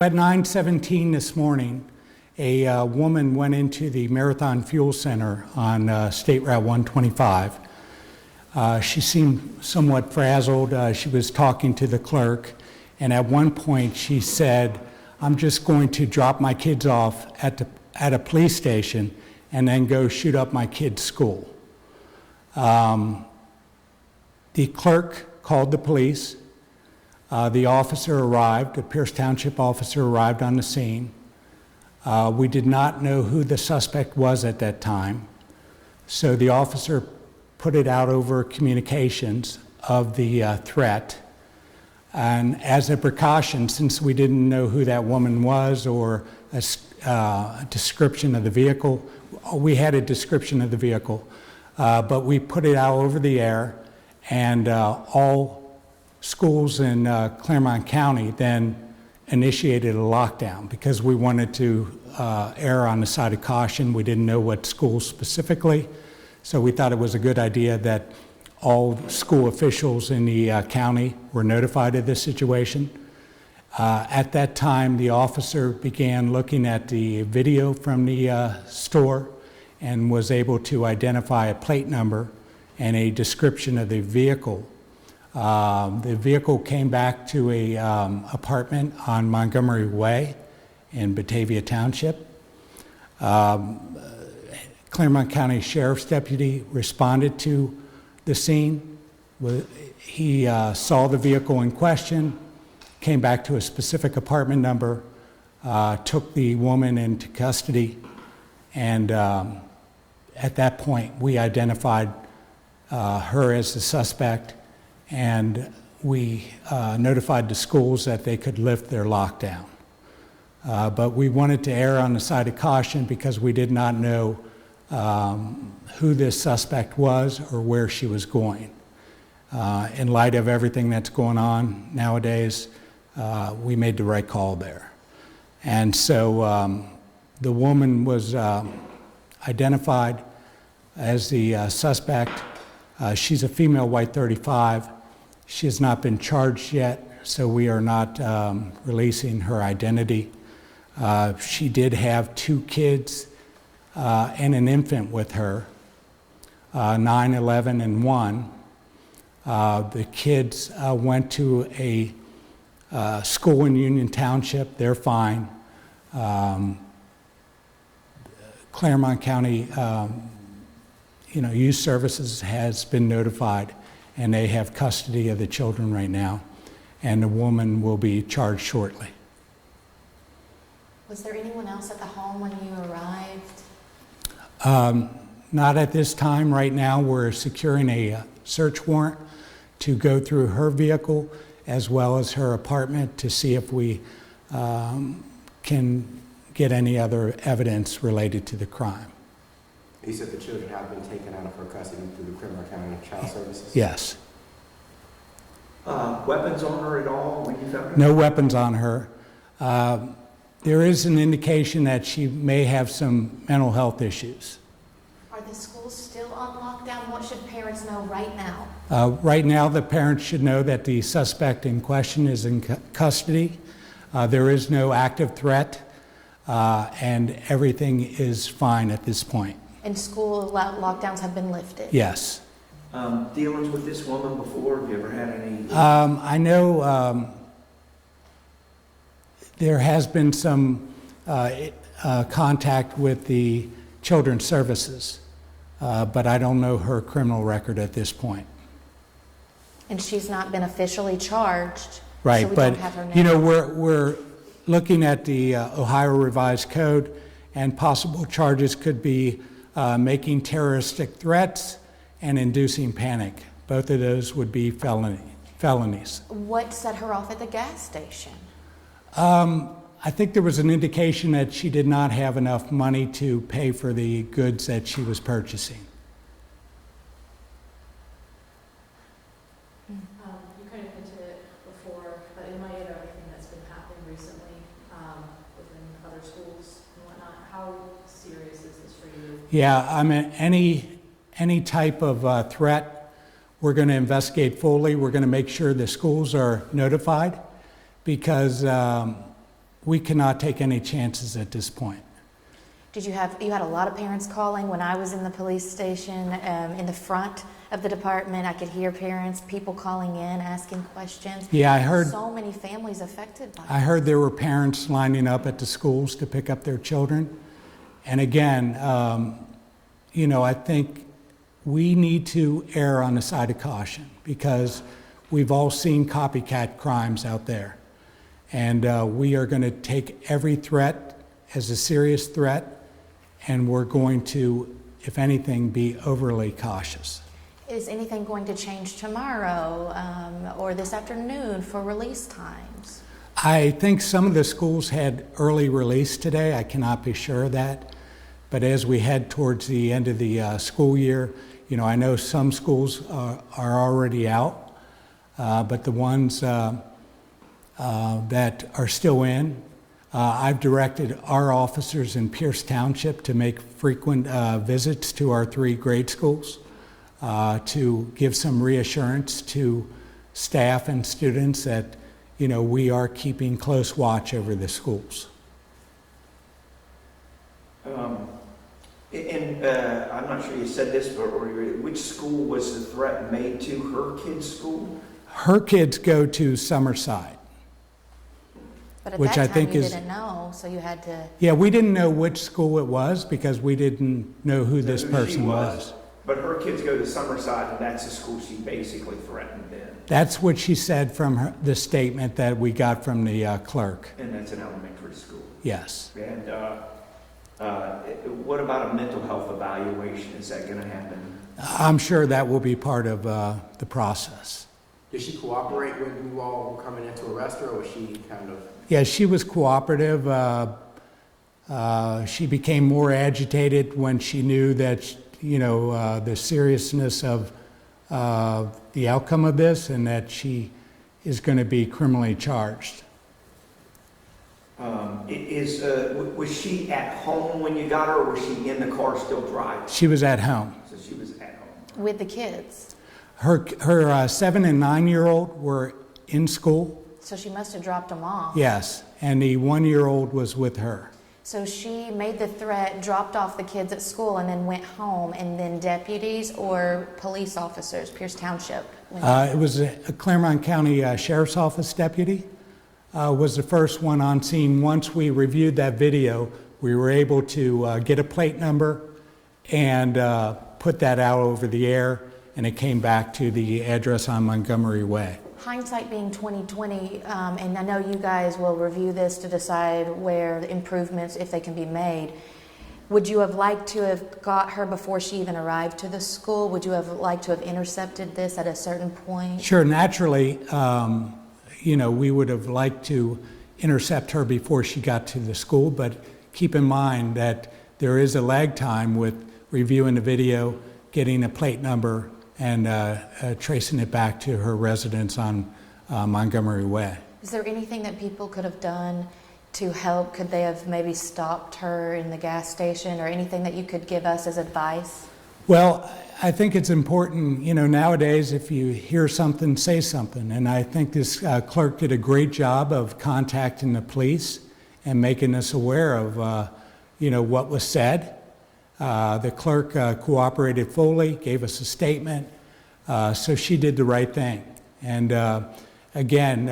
At 9:17 this morning, a woman went into the Marathon Fuel Center on State Route 125. She seemed somewhat frazzled. She was talking to the clerk, and at one point she said, "I'm just going to drop my kids off at a police station and then go shoot up my kids' school." The clerk called the police. The officer arrived, the Pierce Township officer arrived on the scene. We did not know who the suspect was at that time, so the officer put it out over communications of the threat. And as a precaution, since we didn't know who that woman was or a description of the vehicle, we had a description of the vehicle, but we put it out over the air, and all schools in Clermont County then initiated a lockdown because we wanted to err on the side of caution. We didn't know what schools specifically, so we thought it was a good idea that all school officials in the county were notified of this situation. At that time, the officer began looking at the video from the store and was able to identify a plate number and a description of the vehicle. The vehicle came back to a apartment on Montgomery Way in Batavia Township. Clermont County Sheriff's deputy responded to the scene. He saw the vehicle in question, came back to a specific apartment number, took the woman into custody, and at that point we identified her as the suspect, and we notified the schools that they could lift their lockdown. But we wanted to err on the side of caution because we did not know who this suspect was or where she was going. In light of everything that's going on nowadays, we made the right call there. And so the woman was identified as the suspect. She's a female, white 35. She has not been charged yet, so we are not releasing her identity. She did have 2 kids and an infant with her, 9, 11, and 1. The kids went to a school in Union Township. They're fine. Clermont County Youth Services has been notified, and they have custody of the children right now, and the woman will be charged shortly. Was there anyone else at the home when you arrived? Not at this time. Right now we're securing a search warrant to go through her vehicle as well as her apartment to see if we can get any other evidence related to the crime. You said the children have been taken out of her custody through the Clermont County Child Services? Yes. Weapons on her at all when you found her? No weapons on her. There is an indication that she may have some mental health issues. Are the schools still on lockdown? What should parents know right now? Right now, the parents should know that the suspect in question is in custody. There is no active threat, and everything is fine at this point. And school lockdowns have been lifted? Yes. Dealings with this woman before? Have you ever had any? I know there has been some contact with the Children's Services, but I don't know her criminal record at this point. And she's not been officially charged? Right, so we but don't have her name. we're looking at the Ohio Revised Code, and possible charges could be making terroristic threats and inducing panic. Both of those would be felonies. What set her off at the gas station? I think there was an indication that she did not have enough money to pay for the goods that she was purchasing. You kind of hinted it before, but in light of everything that's been happening recently within other schools and whatnot, how serious is this for you? Yeah, I mean, any type of threat, we're going to investigate fully. We're going to make sure the schools are notified because we cannot take any chances at this point. You had a lot of parents calling when I was in the police station, in the front of the department. I could hear parents, people calling in, asking questions. Yeah, I heard. So many families affected by I heard there were parents lining up at the schools to pick up their children. And again, I think we need to err on the side of caution because we've all seen copycat crimes out there. And we are going to take every threat as a serious threat, and we're going to, if anything, be overly cautious. Is anything going to change tomorrow or this afternoon for release times? I think some of the schools had early release today. I cannot be sure of that. But as we head towards the end of the school year, I know some schools are already out, but the ones that are still in, I've directed our officers in Pierce Township to make frequent visits to our 3 grade schools to give some reassurance to staff and students that, we are keeping close watch over the schools. I'm not sure you said this, but which school was the threat made to? Her kids' school? Her kids go to Summerside. But at Which that I time think you is- didn't know, so you had to. Yeah, we didn't know which school it was because we didn't know who this Who she person was. But her kids go to Summerside, and that's the school she basically threatened then. That's what she said from the statement that we got from the clerk. And that's an elementary school. Yes. And what about a mental health evaluation? Is that going to happen? I'm sure that will be part of the process. Did she cooperate when you all were coming in to arrest her, or was she kind of? Yeah, she was cooperative. She became more agitated when she knew that, the seriousness of the outcome of this and that she is going to be criminally charged. Was she at home when you got her, or was she in the car still driving? She was at home. So she was at home. With the kids. Her 7 and 9-year-old were in school. So she must have dropped them off. Yes, and the 1-year-old was with her. So she made the threat, dropped off the kids at school, and then went home, and then deputies or police officers, Pierce Township? It was a Clermont County Sheriff's Office deputy was the first one on scene. Once we reviewed that video, we were able to get a plate number and put that out over the air, and it came back to the address on Montgomery Way. Hindsight being 2020, and I know you guys will review this to decide where the improvements, if they can be made. Would you have liked to have got her before she even arrived to the school? Would you have liked to have intercepted this at a certain point? Sure, naturally, we would have liked to intercept her before she got to the school, but keep in mind that there is a lag time with reviewing the video, getting a plate number, and tracing it back to her residence on Montgomery Way. Is there anything that people could have done to help? Could they have maybe stopped her in the gas station, or anything that you could give us as advice? Well, I think it's important, nowadays if you hear something, say something. And I think this clerk did a great job of contacting the police and making us aware of, what was said. The clerk cooperated fully, gave us a statement, so she did the right thing. And again,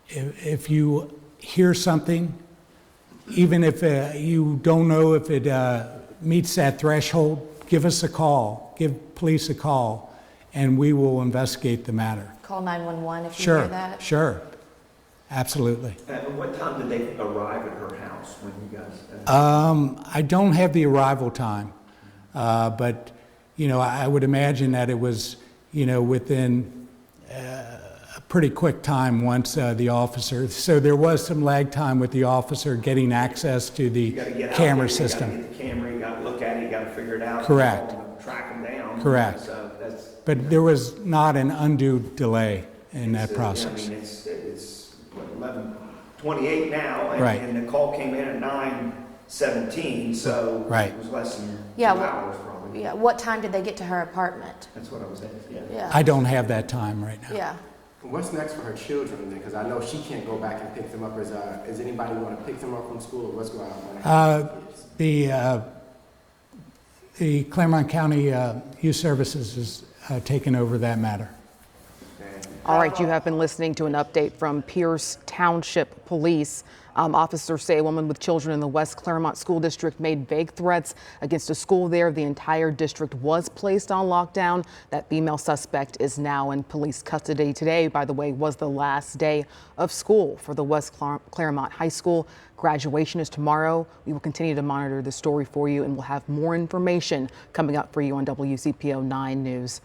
if you hear something, even if you don't know if it meets that threshold, give us a call, give police a call, and we will investigate the matter. Call 911 if you Sure, hear that? sure, absolutely. And what time did they arrive at her house when you guys? I don't have the arrival time, but I would imagine that it was within a pretty quick time once the officer. So there was some lag time with the officer getting access to the You got to get out camera there, system. You got to get the camera. You got to look at it. You got to figure it out. Correct. Track them down. Correct. So that's. But there was not an undue delay in that I process. mean, it's what, 11:28 now, and, Right. and the call came in at 9:17, so Right. it was less than Yeah, 2 well- hours probably. Yeah. What time did they get to her apartment? That's what I was saying. Yeah. Yeah. I don't have that time right now. Yeah. What's next for her children then? Because I know she can't go back and pick them up. Is anybody want to pick them up from school, or what's going on? The Clermont County Youth Services is taking over that matter. All right, you have been listening to an update from Pierce Township Police. Officers say a woman with children in the West Clermont School District made vague threats against a school there. The entire district was placed on lockdown. That female suspect is now in police custody. Today, by the way, was the last day of school for the West Clermont High School. Graduation is tomorrow. We will continue to monitor the story for you, and we'll have more information coming up for you on WCPO 9 News.